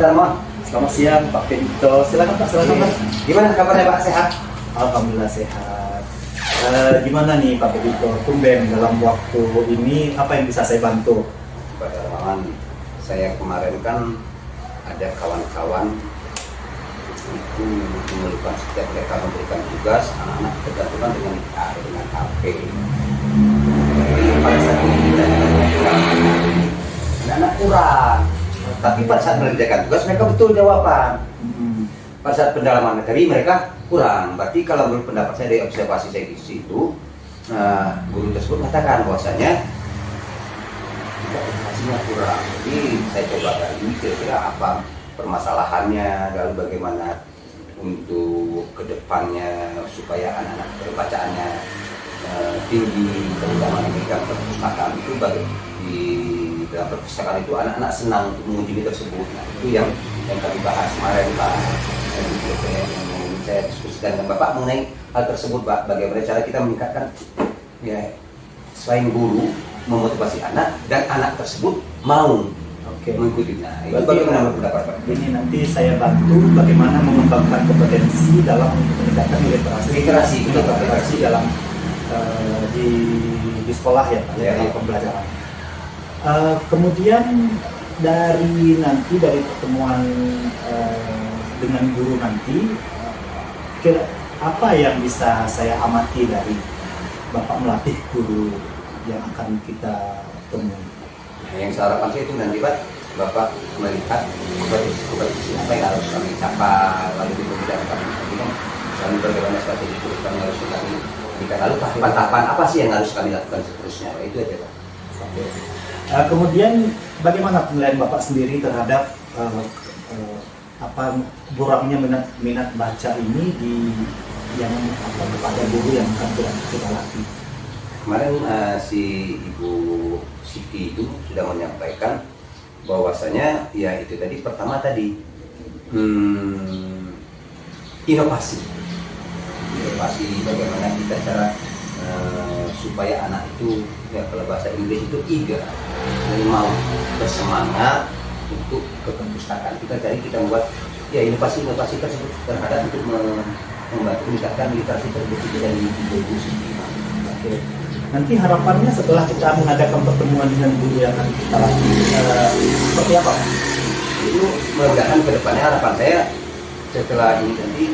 Darmawan. Selamat siang Pak Pedito. Silakan Pak, silakan Pak. Gimana kabarnya Pak? Sehat? Alhamdulillah sehat. Gimana nih Pak Pedito? Tumben dalam waktu ini apa yang bisa saya bantu? Pak Darmawan, saya kemarin kan ada kawan-kawan itu mengeluhkan setiap mereka memberikan tugas anak-anak ketergantungan dengan HP. Jadi pada saat ini kita anak-anak kurang. Tapi pada saat mengerjakan tugas mereka betul jawaban. Pada saat pendalaman materi mereka kurang. Berarti kalau menurut pendapat saya dari observasi saya di situ, guru tersebut mengatakan bahwasanya edukasinya kurang. Jadi saya coba gali kira-kira apa permasalahannya, lalu bagaimana untuk kedepannya supaya anak-anak bacaannya tinggi, terutama di bidang perpustakaan itu di dalam perpustakaan itu anak-anak senang untuk mengunjungi tersebut. Nah, itu yang kami bahas kemarin Pak. Saya diskusikan dengan Bapak mengenai hal tersebut Pak, bagaimana cara kita meningkatkan ya selain guru memotivasi anak dan anak tersebut mau mengikuti. Nah, itu bagaimana menurut pendapat Pak? Ini nanti saya bantu bagaimana mengembangkan kompetensi dalam meningkatkan literasi dalam di sekolah ya Pak, ya, dalam pembelajaran. Kemudian dari pertemuan dengan guru nanti, apa yang bisa saya amati dari Bapak melatih guru yang akan kita temui? Nah, yang saya harapkan itu nanti Pak, Bapak melihat kompetisi apa yang harus kami capai, lalu di bidang kami misalnya bagaimana strategi kami harus kami berikan, lalu tahapan-tahapan apa sih yang harus kami lakukan seterusnya. Itu aja Pak. Oke. Kemudian bagaimana penilaian Bapak sendiri terhadap kurangnya minat baca ini kepada guru yang akan kita latih? Kemarin si Ibu Siti itu sudah menyampaikan bahwasanya ya itu tadi pertama inovasi bagaimana kita cara supaya anak itu ya kalau bahasa Inggris itu eager dan mau bersemangat untuk ke perpustakaan. Kita membuat ya inovasi tersebut terhadap untuk membantu meningkatkan literasi tersebut dari Ibu Siti. Oke. Nanti harapannya setelah kita mengadakan pertemuan dengan guru yang akan kita latih seperti apa? Itu mudah-mudahan ke depannya harapan saya setelah ini nanti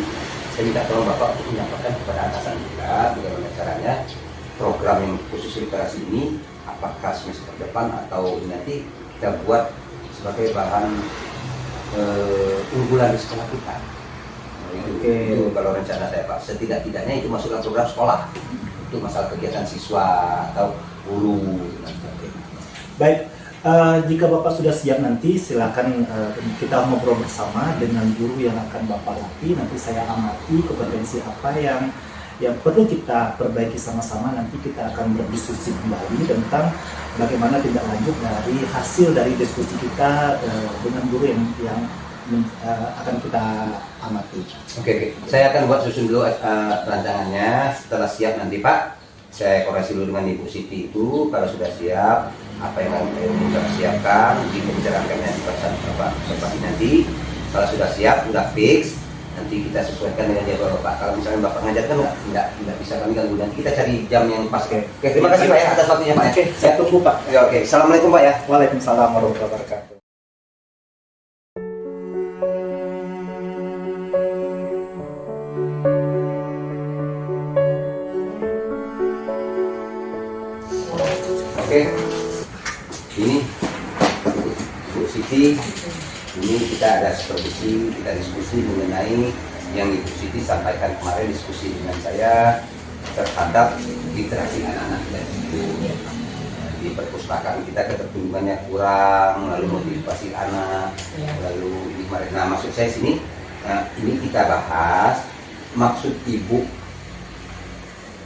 saya minta tolong Bapak untuk menyampaikan kepada atasan kita bagaimana caranya program yang khusus literasi ini apakah semester depan atau nanti kita buat sebagai bahan unggulan di sekolah kita. Itu kalau rencana saya Pak, setidak-tidaknya itu masuk dalam program sekolah untuk masalah kegiatan siswa atau guru. Baik, jika Bapak sudah siap nanti silakan kita ngobrol bersama dengan guru yang akan Bapak latih. Nanti saya amati kompetensi apa yang perlu kita perbaiki sama-sama. Nanti kita akan berdiskusi kembali tentang bagaimana tindak lanjut dari hasil dari diskusi kita dengan guru yang akan kita amati. Oke. Saya akan buat susun dulu rancangannya. Setelah siap nanti Pak, saya koreksi dulu dengan Ibu Siti itu. Kalau sudah siap, apa yang kita siapkan, dibicarakannya di Bapak nanti. Kalau sudah siap, sudah fix, nanti kita sesuaikan dengan jadwal Bapak. Kalau misalnya Bapak ngajar kan nggak bisa kami ganggu. Nanti kita cari jam yang pas. Oke, terima kasih Pak ya atas waktunya Pak. Oke, saya tunggu Pak. Ya, oke. Assalamualaikum Pak ya. Waalaikumsalam warahmatullahi wabarakatuh. Oke, ini Bu Siti, ini kita ada supervisi, kita diskusi mengenai yang Ibu Siti sampaikan kemarin diskusi dengan saya terhadap literasi anak-anak dan itu di perpustakaan kita ketertundungannya kurang, lalu motivasi anak, lalu ini kemarin. Nah maksud saya sini, ini kita bahas maksud Ibu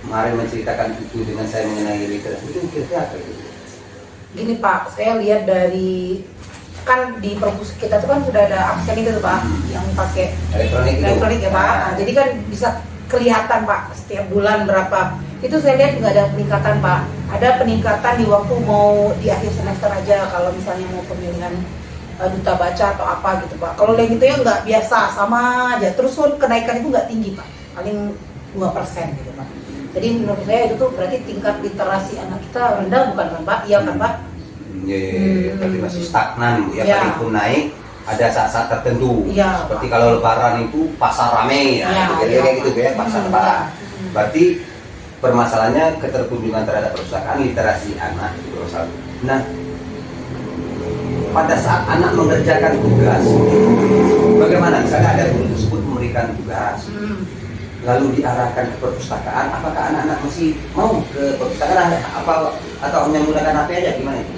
kemarin menceritakan itu dengan saya mengenai literasi itu kira-kira apa itu? Gini Pak, saya lihat dari kan di perpus kita tuh kan sudah ada absen itu tuh Pak, yang pakai elektronik ya Pak. Nah, jadi kan bisa kelihatan Pak setiap bulan berapa. Itu saya lihat juga ada peningkatan Pak. Ada peningkatan di waktu mau di akhir semester aja kalau misalnya mau pemilihan duta baca atau apa gitu Pak. Kalau yang gitu ya nggak biasa, sama aja. Terus kenaikan itu nggak tinggi Pak, paling 2% gitu Pak. Jadi menurut saya itu tuh berarti tingkat literasi anak kita rendah, bukan kan Pak? Iya kan Pak? Ya, berarti masih stagnan Bu ya, Ya. kalaupun naik ada saat-saat tertentu. Ya, Seperti Pak. kalau lebaran itu pasar rame ya, Ya, kira-kira ya. gitu ya, pasar Hmm, lebaran. ya. Berarti permasalahannya keterkunjungan terhadap perpustakaan, literasi anak itu satu. Nah, pada saat anak mengerjakan tugas, bagaimana? Misalnya ada guru tersebut memberikan tugas, lalu diarahkan ke perpustakaan, apakah anak-anak masih mau ke perpustakaan apa atau hanya menggunakan HP aja, gimana itu?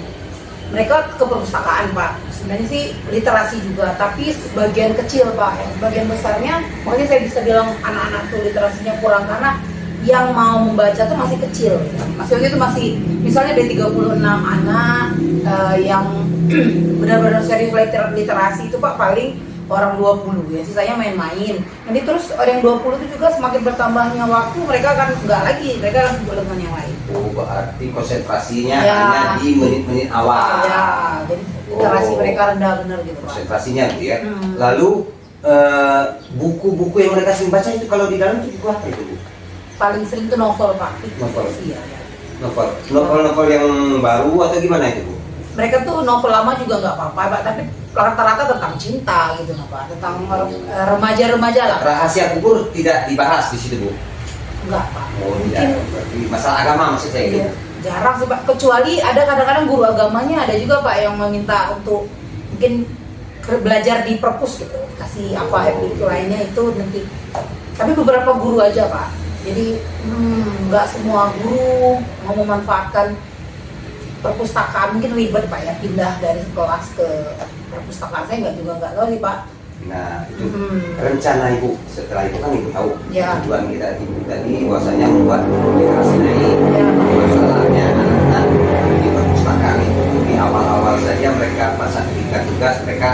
Mereka ke perpustakaan Pak. Sebenarnya sih literasi juga, tapi sebagian kecil Pak. Yang sebagian besarnya, makanya saya bisa bilang anak-anak tuh literasinya kurang karena yang mau membaca tuh masih kecil. Maksudnya itu masih, misalnya dari 36 anak yang benar-benar serius literasi itu Pak, paling orang 20 ya, sisanya main-main. Nanti terus orang yang 20 itu juga semakin bertambahnya waktu, mereka akan enggak lagi, mereka akan sibuk dengan yang lain. Oh, berarti konsentrasinya Ya. hanya di menit-menit awal. Ya, jadi literasi Oh. mereka rendah benar gitu Pak. Konsentrasinya gitu ya. Hmm. Lalu buku-buku yang mereka sering baca itu kalau di dalam itu buku apa itu Bu? Paling sering tuh novel Pak. Novel. Iya, ya. Novel yang baru atau gimana itu Bu? Mereka tuh novel lama juga nggak apa-apa Pak, tapi rata-rata tentang cinta gitu nah Pak, tentang remaja-remaja lah. Rahasia kubur tidak dibahas di situ Bu? Enggak Pak. Oh Mungkin tidak, berarti masalah agama maksud saya gitu. iya, jarang sih Pak, kecuali ada kadang-kadang guru agamanya ada juga Pak yang meminta untuk mungkin belajar di perpus gitu, kasih apa itu lainnya itu nanti. Tapi beberapa guru aja Pak. Jadi nggak semua guru mau memanfaatkan perpustakaan, mungkin ribet Pak ya pindah dari kelas ke perpustakaan. Saya nggak tahu sih Pak. Nah itu rencana Ibu setelah itu kan Ibu tahu Ya. tujuan kita Ibu tadi bahwasanya membuat literasi naik. Ya. Masalahnya anak-anak di perpustakaan itu di awal-awal saja mereka pas diberikan tugas mereka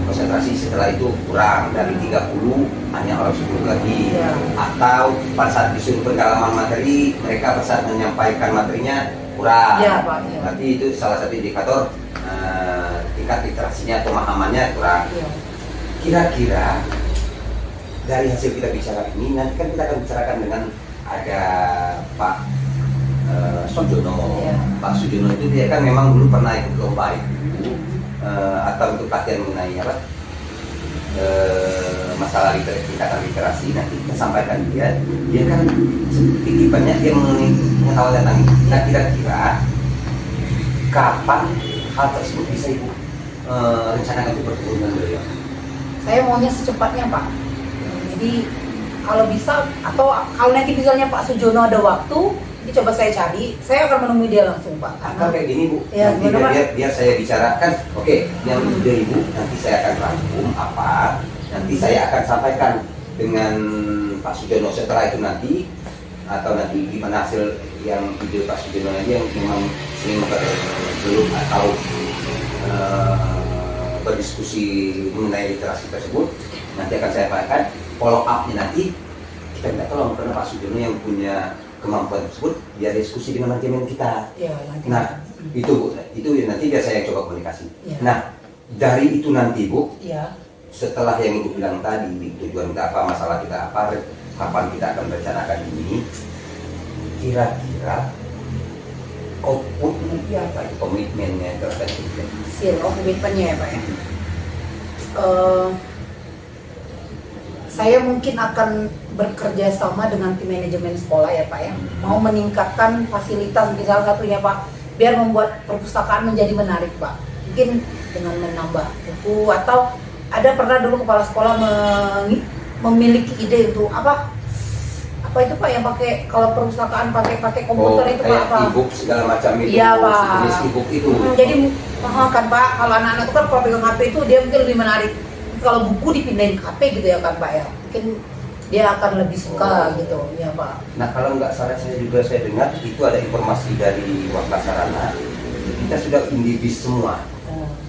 konsentrasi, setelah itu kurang dari 30 hanya orang 10 lagi. Ya. Atau pada saat disuruh pendalaman materi mereka pada saat menyampaikan materinya kurang. Ya, Pak, ya. Berarti itu salah satu indikator tingkat literasinya, pemahamannya kurang. Iya. Kira-kira dari hasil kita bicara ini, nanti kan kita akan bicarakan dengan ada Pak Sujono. Ya. Pak Sujono itu dia kan memang dulu pernah ikut lomba itu atau untuk pelatihan mengenai apa masalah tingkatan literasi. Nanti kita sampaikan dia kan sedikit banyak dia mengetahui tentang itu. Nah kira-kira kapan hal tersebut bisa Ibu rencanakan untuk bertemu dengan beliau? Saya maunya secepatnya Pak. Jadi kalau bisa, atau kalau nanti misalnya Pak Sujono ada waktu, nanti coba saya cari, saya akan menemui dia langsung Pak. Atau kayak gini Bu, Ya, nanti gimana, Pak? biar saya bicarakan, oke, yang ide Ibu nanti saya akan rangkum apa, nanti saya akan sampaikan dengan Pak Sujono setelah itu nanti, atau nanti gimana hasil yang ide Pak Sujono nanti yang memang sering belum atau berdiskusi mengenai literasi tersebut, nanti akan saya sampaikan. Follow up-nya nanti kita minta tolong karena Pak Sujono yang punya kemampuan tersebut biar diskusi dengan manajemen kita. Ya, nanti. Nah itu Bu, itu nanti biar saya coba komunikasi. Ya. Nah dari itu nanti Bu, Ya. setelah yang Ibu bilang tadi tujuan kita apa, masalah kita apa, kapan kita akan merencanakan ini, kira-kira outputnya apa, komitmennya terhadap itu. Seal of commitment-nya ya Pak ya. Saya mungkin akan bekerja sama dengan tim manajemen sekolah ya Pak ya. Mau meningkatkan fasilitas, mungkin salah satunya Pak, biar membuat perpustakaan menjadi menarik Pak. Mungkin dengan menambah buku, atau ada pernah dulu kepala sekolah memiliki ide untuk apa itu Pak yang pakai, kalau perpustakaan pakai komputer itu Pak apa? E-book segala macam itu. Iya Pak. Jenis e-book itu. Jadi kan Pak, kalau anak-anak itu kan kalau pegang HP itu dia mungkin lebih menarik. Kalau buku dipindahin ke HP gitu ya kan Pak ya, mungkin dia akan lebih suka gitu ya Pak. Nah kalau nggak salah saya dengar itu ada informasi dari Wakil Sarana, kita sudah indibis semua.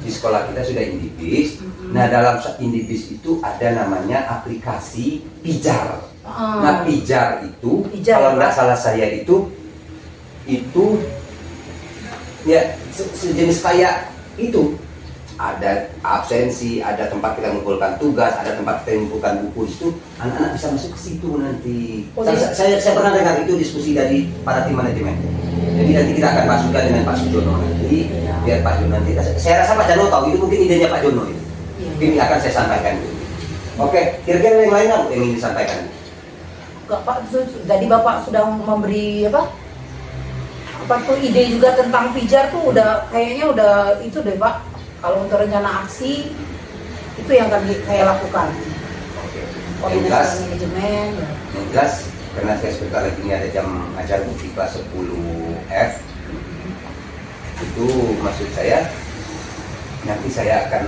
Di sekolah kita sudah indibis. Nah dalam indibis itu ada namanya aplikasi Pijar. Nah Pijar itu kalau nggak salah saya itu ya sejenis kayak itu ada absensi, ada tempat kita mengumpulkan tugas, ada tempat kita mengumpulkan buku di situ, anak-anak bisa masuk ke situ nanti. Saya pernah dengar itu diskusi dari para tim manajemen. Jadi nanti kita akan masukkan dengan Pak Sujono nanti, biar Pak Jono nanti. Saya rasa Pak Jono tahu itu mungkin idenya Pak Jono itu. Mungkin akan saya sampaikan itu. Oke, kira-kira yang lain apa yang ingin disampaikan? Enggak Pak, jadi Bapak sudah memberi apa tuh ide juga tentang pijar tuh udah kayaknya udah itu deh Pak. Kalau untuk rencana aksi itu yang akan saya lakukan. Oke. Koordinasi manajemen. Yang jelas karena saya sebentar lagi ini ada jam ajar di kelas 10F. Itu maksud saya nanti saya akan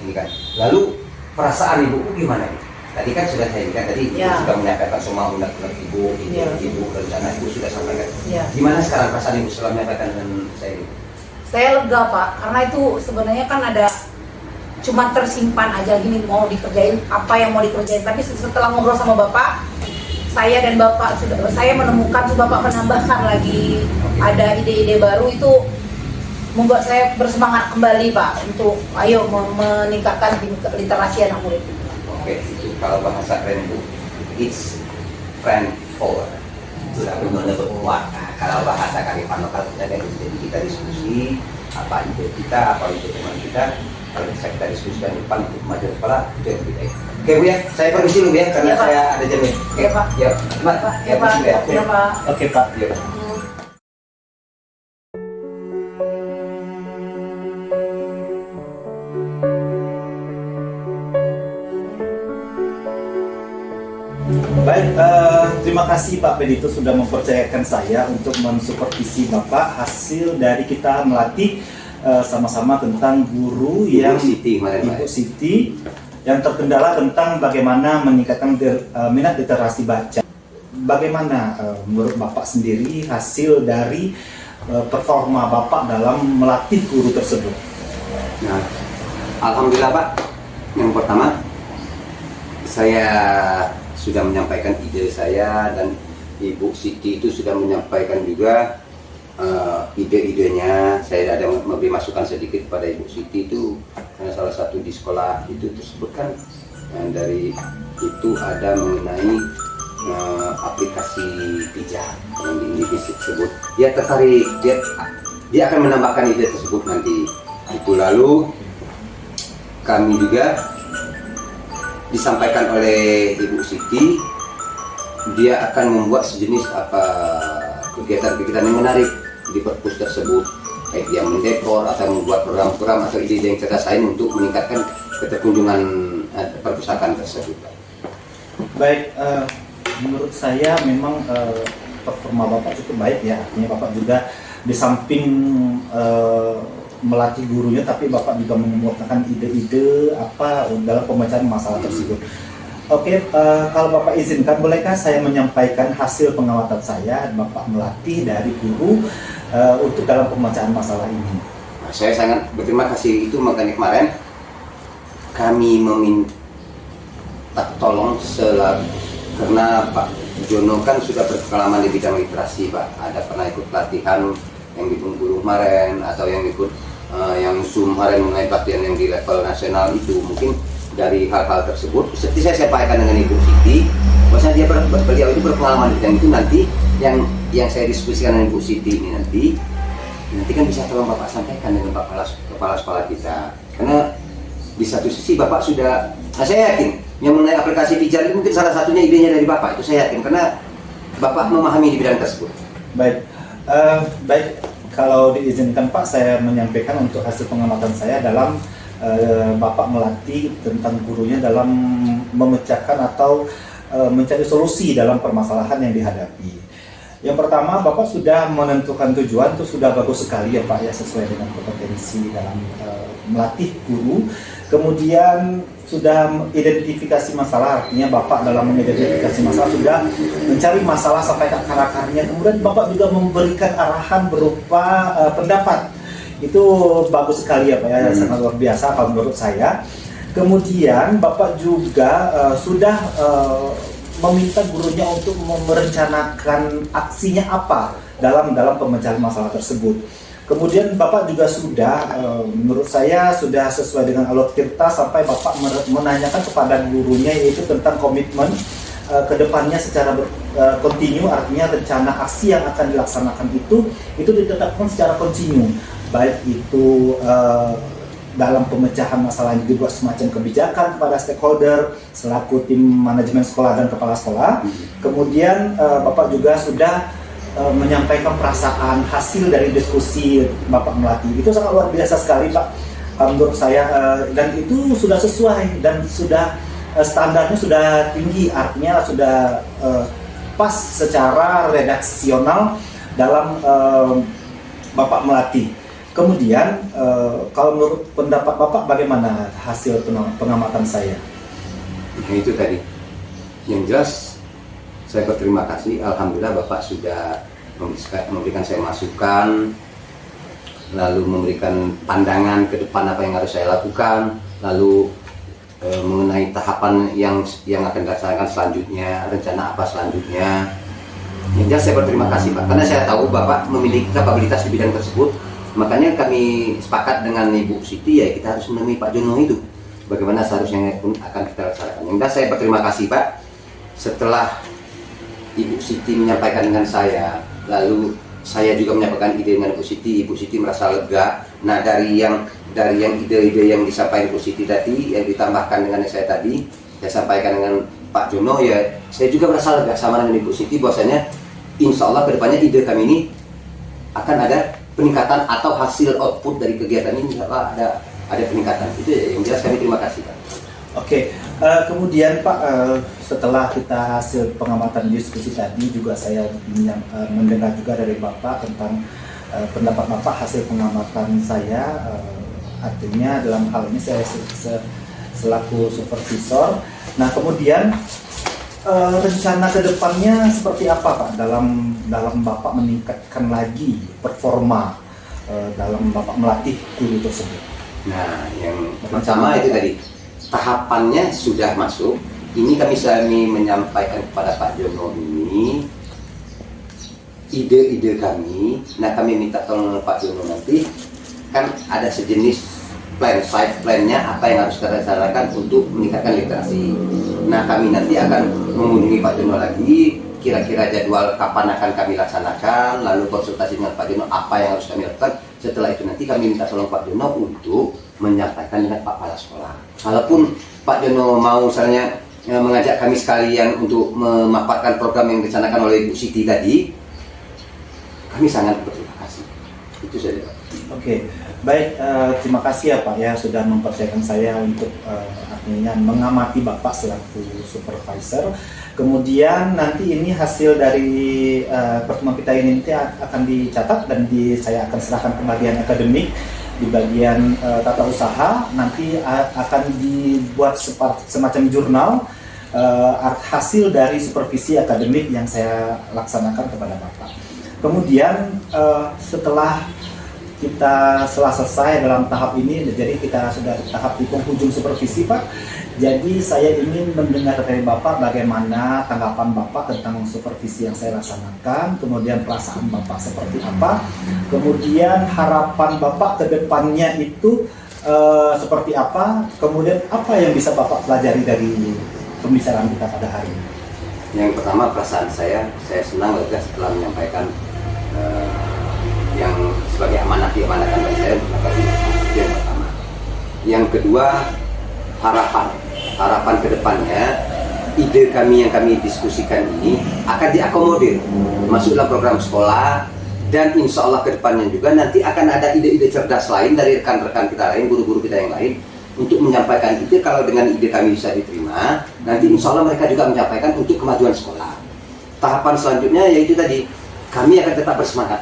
ini kan. Lalu perasaan ibu gimana? Tadi kan sudah saya ingat tadi ibu sudah menyampaikan semua undang-undang ibu rencana ibu sudah sampaikan. Gimana sekarang perasaan ibu setelah menyampaikan dengan saya ini? Saya lega Pak, karena itu sebenarnya kan ada cuma tersimpan aja gini mau dikerjain apa yang mau dikerjain. Tapi setelah ngobrol sama Bapak, saya dan Bapak saya menemukan Bapak menambahkan lagi ada ide-ide baru itu membuat saya bersemangat kembali Pak untuk ayo meningkatkan literasi anak murid. Oke, itu kalau bahasa keren Bu, it's friend for. Sudah benar-benar berkuat. Nah, kalau bahasa Karifan lokal kita jadi kita diskusi apa ide kita, apa ide teman kita. Kalau bisa kita diskusikan di depan untuk maju kepala itu yang lebih baik. Oke Bu ya, saya permisi dulu ya karena saya ada jamnya. Oke Pak. Ya, Pak. Ya Pak. Ya Pak. Oke Pak. Ya. Baik, terima kasih Pak Pedito sudah mempercayakan saya untuk mensupervisi Bapak hasil dari kita melatih sama-sama tentang guru yang Ibu Siti yang terkendala tentang bagaimana meningkatkan minat literasi baca. Bagaimana menurut Bapak sendiri hasil dari performa Bapak dalam melatih guru tersebut? Nah, alhamdulillah Pak. Yang pertama, saya sudah menyampaikan ide saya dan Ibu Siti itu sudah menyampaikan juga ide-idenya. Saya ada memberi masukan sedikit pada Ibu Siti itu karena salah satu di sekolah itu tersebut kan dari itu ada mengenai aplikasi pijat yang di tersebut. Dia tertarik, dia akan menambahkan ide tersebut nanti. Itu lalu kami juga disampaikan oleh Ibu Siti, dia akan membuat sejenis kegiatan-kegiatan yang menarik di perpus tersebut, baik dia mendekor atau membuat program-program atau ide yang cerdas lain untuk meningkatkan keterkunjungan perpustakaan tersebut. Baik, menurut saya memang performa Bapak cukup baik ya, artinya Bapak juga di samping melatih gurunya, tapi Bapak juga mengemukakan ide-ide apa dalam pemecahan masalah tersebut. Oke, kalau Bapak izinkan, bolehkah saya menyampaikan hasil pengamatan saya Bapak melatih dari guru untuk dalam pemecahan masalah ini? Nah, saya sangat berterima kasih itu, makanya kemarin kami meminta tolong karena Pak Jono kan sudah berpengalaman di bidang literasi Pak, ada pernah ikut pelatihan yang di Bengkulu kemarin atau yang ikut yang Zoom kemarin mengenai pelatihan yang di level nasional itu. Mungkin dari hal-hal tersebut seperti saya sampaikan dengan Ibu Siti, bahwasanya beliau itu berpengalaman di bidang itu. Nanti yang saya diskusikan dengan Ibu Siti ini nanti kan bisa tolong Bapak sampaikan dengan kepala sekolah kita, karena di satu sisi Bapak sudah, saya yakin yang mengenai aplikasi pijar itu mungkin salah satunya idenya dari Bapak, itu saya yakin karena Bapak memahami di bidang tersebut. Baik, baik. Kalau diizinkan Pak, saya menyampaikan untuk hasil pengamatan saya dalam Bapak melatih tentang gurunya dalam memecahkan atau mencari solusi dalam permasalahan yang dihadapi. Yang pertama, Bapak sudah menentukan tujuan, itu sudah bagus sekali ya Pak ya, sesuai dengan kompetensi dalam melatih guru. Kemudian sudah identifikasi masalah, artinya Bapak dalam mengidentifikasi masalah sudah mencari masalah sampai ke akar-akarnya. Kemudian Bapak juga memberikan arahan berupa pendapat. Itu bagus sekali ya Pak ya, sangat luar biasa kalau menurut saya. Kemudian Bapak juga sudah meminta gurunya untuk merencanakan aksinya apa dalam pemecahan masalah tersebut. Kemudian Bapak juga sudah, menurut saya sudah sesuai dengan alur tirta sampai Bapak menanyakan kepada gurunya yaitu tentang komitmen kedepannya secara kontinu, artinya rencana aksi yang akan dilaksanakan itu ditetapkan secara kontinu, baik itu dalam pemecahan masalah yang dibuat semacam kebijakan kepada stakeholder selaku tim manajemen sekolah dan kepala sekolah. Kemudian Bapak juga sudah menyampaikan perasaan hasil dari diskusi Bapak melatih. Itu sangat luar biasa sekali Pak, menurut saya, dan itu sudah sesuai dan sudah standarnya sudah tinggi, artinya sudah pas secara redaksional dalam Bapak melatih. Kemudian kalau menurut pendapat Bapak bagaimana hasil pengamatan saya? Itu tadi yang jelas, saya berterima kasih, alhamdulillah Bapak sudah memberikan saya masukan, lalu memberikan pandangan ke depan apa yang harus saya lakukan, lalu mengenai tahapan yang akan dilaksanakan selanjutnya, rencana apa selanjutnya. Yang jelas saya berterima kasih Pak, karena saya tahu Bapak memiliki kapabilitas di bidang tersebut. Makanya kami sepakat dengan Ibu Siti, ya kita harus menemui Pak Jono itu bagaimana seharusnya pun akan kita laksanakan. Yang jelas saya berterima kasih Pak. Setelah Ibu Siti menyampaikan dengan saya, lalu saya juga menyampaikan ide dengan Ibu Siti merasa lega. Nah dari yang ide-ide yang disampaikan Ibu Siti tadi, yang ditambahkan dengan yang saya tadi, saya sampaikan dengan Pak Jono, ya saya juga merasa lega sama dengan Ibu Siti bahwasanya insya Allah kedepannya ide kami ini akan ada peningkatan atau hasil output dari kegiatan ini, insya Allah ada peningkatan. Itu ya, yang jelas kami terima kasih Pak. Oke, kemudian Pak, setelah kita hasil pengamatan diskusi tadi juga saya mendengar juga dari Bapak tentang pendapat Bapak hasil pengamatan saya, artinya dalam hal ini saya selaku supervisor. Nah kemudian rencana kedepannya seperti apa Pak dalam Bapak meningkatkan lagi performa dalam Bapak melatih guru tersebut? Nah yang pertama itu tadi, tahapannya sudah masuk. Ini kami menyampaikan kepada Pak Jono ini ide-ide kami. Nah kami minta tolong Pak Jono, nanti kan ada sejenis side plan-nya apa yang harus kita laksanakan untuk meningkatkan literasi. Nah kami nanti akan mengunjungi Pak Jono lagi, kira-kira jadwal kapan akan kami laksanakan, lalu konsultasi dengan Pak Jono apa yang harus kami lakukan. Setelah itu nanti kami minta tolong Pak Jono untuk menyampaikan dengan Pak Kepala Sekolah. Walaupun Pak Jono mau misalnya mengajak kami sekalian untuk memaparkan program yang dicanangkan oleh Ibu Siti tadi, kami sangat berterima kasih. Itu saja Pak. Oke, baik, terima kasih ya Pak ya sudah mempercayakan saya untuk artinya mengamati Bapak selaku supervisor. Kemudian nanti ini hasil dari pertemuan kita ini nanti akan dicatat dan saya akan serahkan ke bagian akademik. Di bagian tata usaha nanti akan dibuat semacam jurnal hasil dari supervisi akademik yang saya laksanakan kepada Bapak. Kemudian setelah selesai dalam tahap ini, jadi kita sudah tahap di penghujung supervisi Pak. Jadi saya ingin mendengar dari Bapak bagaimana tanggapan Bapak tentang supervisi yang saya laksanakan, kemudian perasaan Bapak seperti apa, kemudian harapan Bapak ke depannya itu seperti apa, kemudian apa yang bisa Bapak pelajari dari pembicaraan kita pada hari ini. Yang pertama, perasaan saya senang lega setelah menyampaikan yang sebagai amanah diamanahkan oleh saya. Itu yang pertama. Yang kedua, harapan ke depannya, ide kami yang kami diskusikan ini akan diakomodir masuk dalam program sekolah, dan insya Allah ke depannya juga nanti akan ada ide-ide cerdas lain dari rekan-rekan kita lain, guru-guru kita yang lain, untuk menyampaikan ide. Kalau dengan ide kami bisa diterima, nanti insya Allah mereka juga menyampaikan untuk kemajuan sekolah. Tahapan selanjutnya yaitu tadi, kami akan tetap bersemangat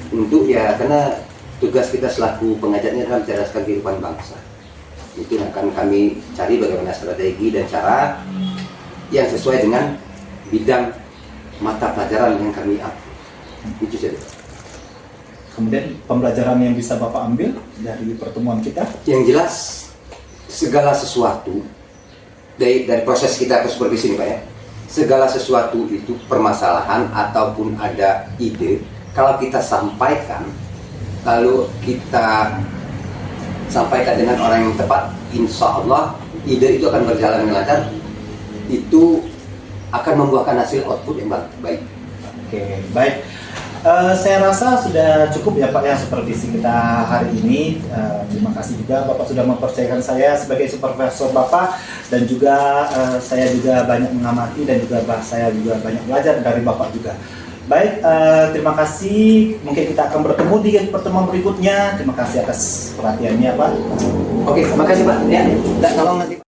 untuk karena tugas kita selaku pengajarnya adalah mencerdaskan kehidupan bangsa. Itu akan kami cari bagaimana strategi dan cara yang sesuai dengan bidang mata pelajaran yang kami ambil. Itu saja. Kemudian pembelajaran yang bisa Bapak ambil dari pertemuan kita? Yang jelas, segala sesuatu dari proses kita seperti sini Pak ya, segala sesuatu itu permasalahan ataupun ada ide, kalau kita sampaikan kalau kita sampaikan dengan orang yang tepat, insya Allah ide itu akan berjalan dengan lancar, itu akan membuahkan hasil output yang baik. Oke, baik. Saya rasa sudah cukup ya Pak ya supervisi kita hari ini. Terima kasih juga Bapak sudah mempercayakan saya sebagai supervisor Bapak, dan juga saya juga banyak mengamati dan juga saya juga banyak belajar dari Bapak juga. Baik, terima kasih. Mungkin kita akan bertemu di pertemuan berikutnya. Terima kasih atas perhatiannya Pak. Oke, makasih Pak. Ya, tolong nanti.